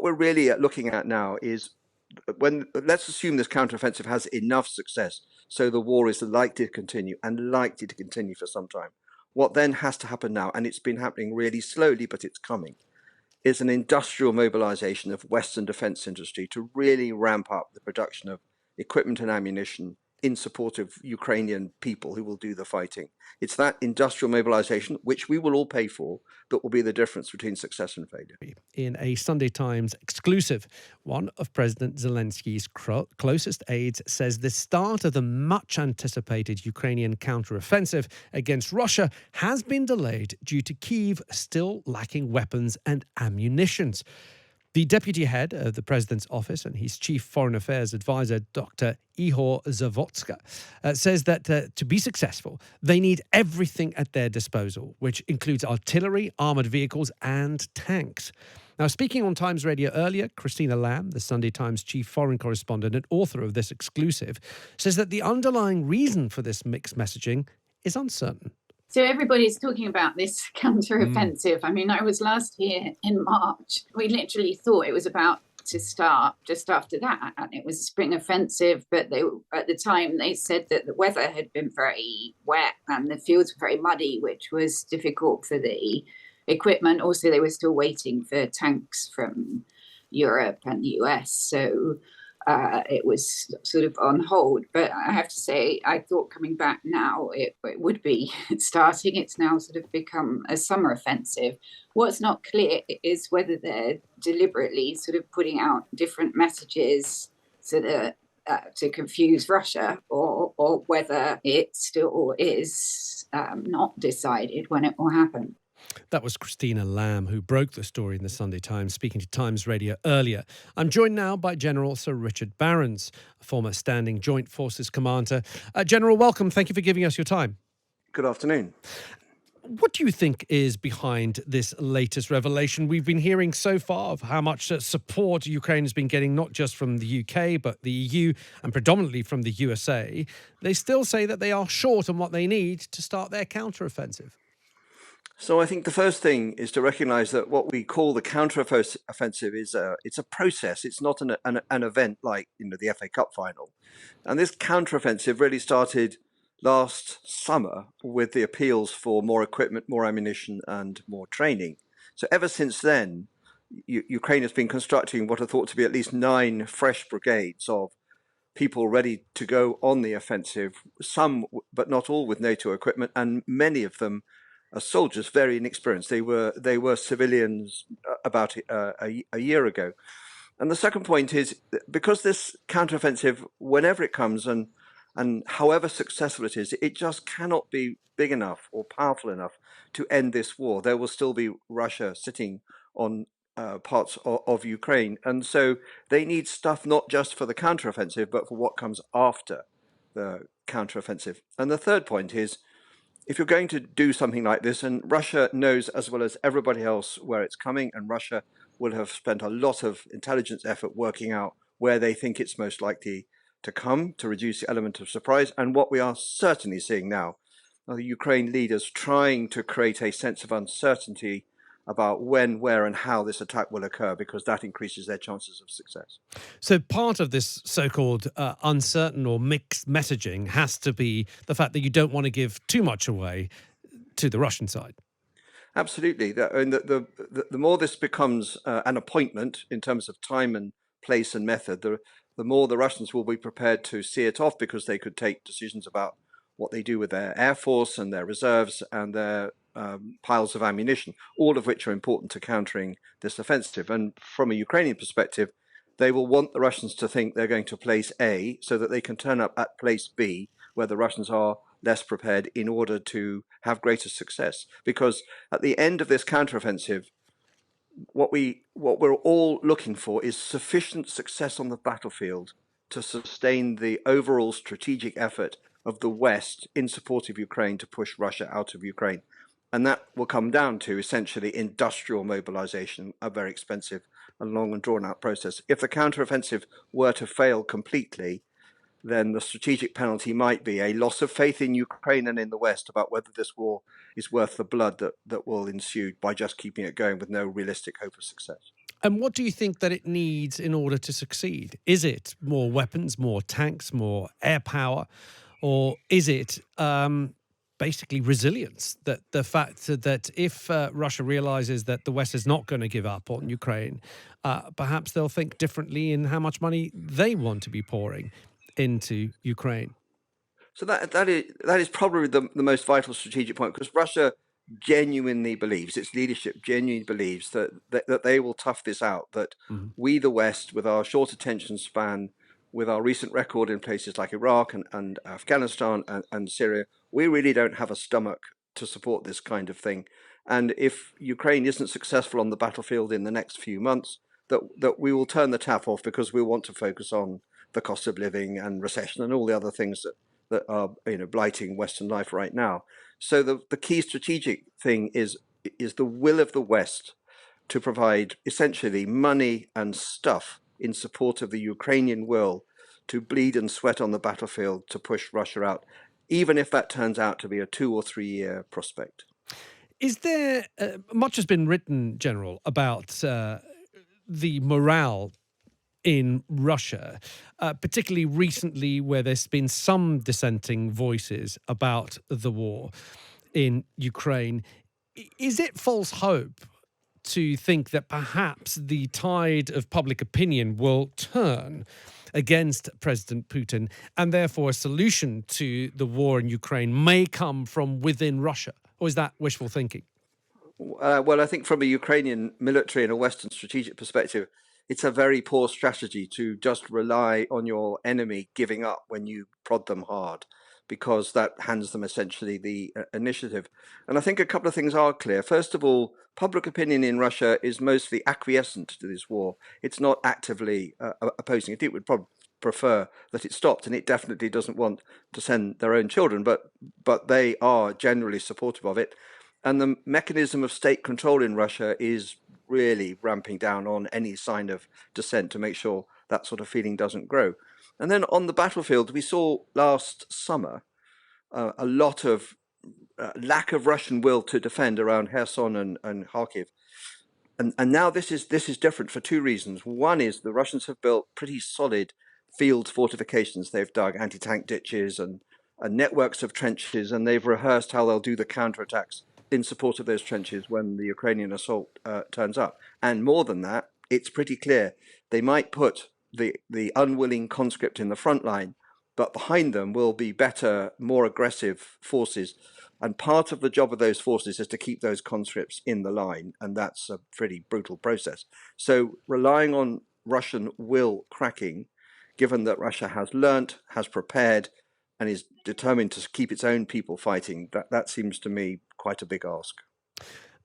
what we're really looking at now is let's assume this counteroffensive has enough success, so the war is likely to continue and likely to continue for some time. What then has to happen now, and it's been happening really slowly, but it's coming, is an industrial mobilization of Western defense industry to really ramp up the production of equipment and ammunition in support of Ukrainian people who will do the fighting. It's that industrial mobilization, which we will all pay for, that will be the difference between success and failure. In a Sunday Times exclusive, one of President Zelensky's closest aides says the start of the much-anticipated Ukrainian counteroffensive against Russia has been delayed due to Kyiv still lacking weapons and ammunition. The deputy head of the president's office and his chief foreign affairs advisor, Dr. Ihor Zavotska, says that to be successful, they need everything at their disposal, which includes artillery, armoured vehicles and tanks. Now, speaking on Times Radio earlier, Christina Lamb, the Sunday Times chief foreign correspondent and author of this exclusive, says that the underlying reason for this mixed messaging is uncertain. So everybody's talking about this counter-offensive. I mean, I was last here in March. We literally thought it was about to start just after that, and it was a spring offensive. But at the time, they said that the weather had been very wet and the fields were very muddy, which was difficult for the equipment. Also, they were still waiting for tanks from Europe and the US. So it was sort of on hold. But I have to say, I thought coming back now, it would be starting. It's now sort of become a summer offensive. What's not clear is whether they're deliberately sort of putting out different messages so that to confuse Russia, or whether it still is not decided when it will happen. That was Christina Lamb, who broke the story in the Sunday Times, speaking to Times Radio earlier. I'm joined now by General Sir Richard Barrons, a former standing Joint Forces commander. General, welcome. Thank you for giving us your time. Good afternoon. What do you think is behind this latest revelation? We've been hearing so far of how much support Ukraine has been getting, not just from the UK, but the EU and predominantly from the USA. They still say that they are short on what they need to start their counteroffensive. So I think the first thing is to recognise that what we call the counter-offensive is it's a process. It's not an event like the FA Cup final. And this counter-offensive really started last summer with the appeals for more equipment, more ammunition and more training. So ever since then, Ukraine has been constructing what are thought to be at least 9 fresh brigades of people ready to go on the offensive, some but not all with NATO equipment, and many of them soldiers very inexperienced. They were civilians about a year ago. And the second point is because this counteroffensive, whenever it comes and however successful it is, it just cannot be big enough or powerful enough to end this war. There will still be Russia sitting on parts of Ukraine. And so they need stuff not just for the counteroffensive, but for what comes after the counteroffensive. And the third point is, if you're going to do something like this, and Russia knows as well as everybody else where it's coming, and Russia will have spent a lot of intelligence effort working out where they think it's most likely to come to reduce the element of surprise. And what we are certainly seeing now are the Ukraine leaders trying to create a sense of uncertainty about when, where and how this attack will occur, because that increases their chances of success. So part of this so-called uncertain or mixed messaging has to be the fact that you don't want to give too much away to the Russian side. Absolutely. The more this becomes an appointment in terms of time and place and method, the more the Russians will be prepared to see it off, because they could take decisions about what they do with their air force and their reserves and their piles of ammunition, all of which are important to countering this offensive. And from a Ukrainian perspective, they will want the Russians to think they're going to place A so that they can turn up at place B, where the Russians are less prepared, in order to have greater success. Because at the end of this counteroffensive, what we're all looking for is sufficient success on the battlefield to sustain the overall strategic effort of the West in support of Ukraine to push Russia out of Ukraine. And that will come down to essentially industrial mobilization, a very expensive and long and drawn out process. If the counteroffensive were to fail completely, then the strategic penalty might be a loss of faith in Ukraine and in the West about whether this war is worth the blood that will ensue by just keeping it going with no realistic hope of success. And what do you think that it needs in order to succeed? Is it more weapons, more tanks, more air power, or is it basically resilience? That the fact that if Russia realizes that the West is not going to give up on Ukraine, perhaps they'll think differently in how much money they want to be pouring into Ukraine. So that is probably the most vital strategic point, because Russia genuinely believes, its leadership genuinely believes that they will tough this out, that we, the West, with our short attention span, with our recent record in places like Iraq and Afghanistan and Syria, we really don't have a stomach to support this kind of thing. And if Ukraine isn't successful on the battlefield in the next few months, that we will turn the tap off, because we want to focus on the cost of living and recession and all the other things that are blighting Western life right now. So the key strategic thing is the will of the West to provide essentially money and stuff in support of the Ukrainian will to bleed and sweat on the battlefield to push Russia out, even if that turns out to be a 2 or 3 year prospect. Is there much has been written, General, about the morale in Russia, particularly recently, where there's been some dissenting voices about the war in Ukraine. Is it false hope to think that perhaps the tide of public opinion will turn against President Putin, and therefore a solution to the war in Ukraine may come from within Russia? Or is that wishful thinking? Well, I think from a Ukrainian military and a Western strategic perspective, it's a very poor strategy to just rely on your enemy giving up when you prod them hard, because that hands them essentially the initiative. And I think a couple of things are clear. First of all, public opinion in Russia is mostly acquiescent to this war. It's not actively opposing it. It would probably prefer that it stopped, and it definitely doesn't want to send their own children, but they are generally supportive of it. And the mechanism of state control in Russia is really ramping down on any sign of dissent to make sure that sort of feeling doesn't grow. And then on the battlefield, we saw last summer a lot of lack of Russian will to defend around Kherson and Kharkiv. And now this is different for two reasons. One is the Russians have built pretty solid field fortifications. They've dug anti-tank ditches and networks of trenches, and they've rehearsed how they'll do the counterattacks in support of those trenches when the Ukrainian assault turns up. And more than that, it's pretty clear they might put the unwilling conscript in the front line, but behind them will be better, more aggressive forces. And part of the job of those forces is to keep those conscripts in the line, and that's a pretty brutal process. So relying on Russian will cracking, given that Russia has learnt, has prepared, and is determined to keep its own people fighting, that seems to me quite a big ask.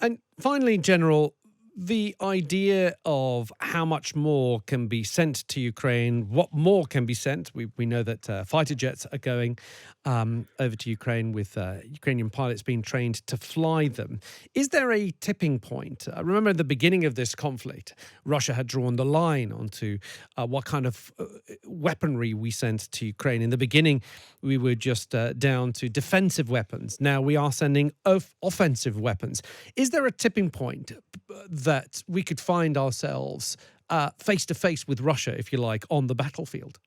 And finally, General, the idea of how much more can be sent to Ukraine, what more can be sent. We know that fighter jets are going over to Ukraine with Ukrainian pilots being trained to fly them. Is there a tipping point? Remember at the beginning of this conflict, Russia had drawn the line onto what kind of weaponry we sent to Ukraine. In the beginning, we were just down to defensive weapons. Now we are sending offensive weapons. Is there a tipping point that we could find ourselves face to face with Russia, if you like, on the battlefield?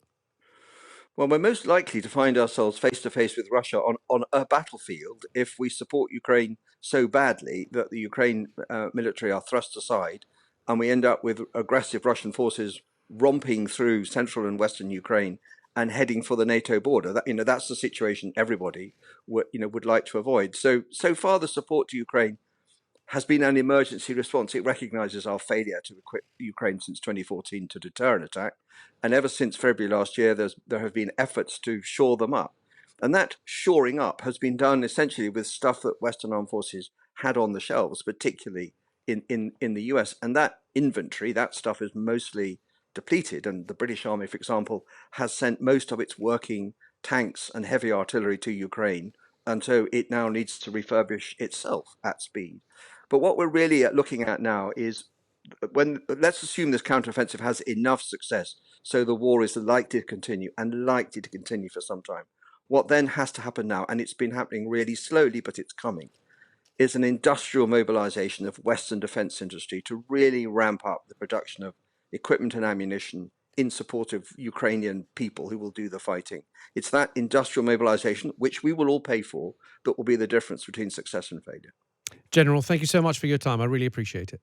Well, we're most likely to find ourselves face to face with Russia on a battlefield if we support Ukraine so badly that the Ukraine military are thrust aside, and we end up with aggressive Russian forces romping through central and western Ukraine and heading for the NATO border. That's the situation everybody would like to avoid. So far, the support to Ukraine has been an emergency response. It recognizes our failure to equip Ukraine since 2014 to deter an attack. And ever since February last year, there have been efforts to shore them up. And that shoring up has been done essentially with stuff that Western armed forces had on the shelves, particularly in the US. And that inventory, that stuff is mostly depleted. And the British Army, for example, has sent most of its working tanks and heavy artillery to Ukraine. And so it now needs to refurbish itself at speed. But what we're really looking at now is let's assume this counteroffensive has enough success so the war is likely to continue and likely to continue for some time. What then has to happen now, and it's been happening really slowly, but it's coming, is an industrial mobilization of Western defense industry to really ramp up the production of equipment and ammunition in support of Ukrainian people who will do the fighting. It's that industrial mobilization, which we will all pay for, that will be the difference between success and failure. General, thank you so much for your time. I really appreciate it.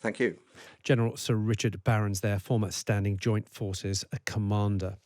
Thank you. General Sir Richard Barrons there, former Standing Joint Forces commander.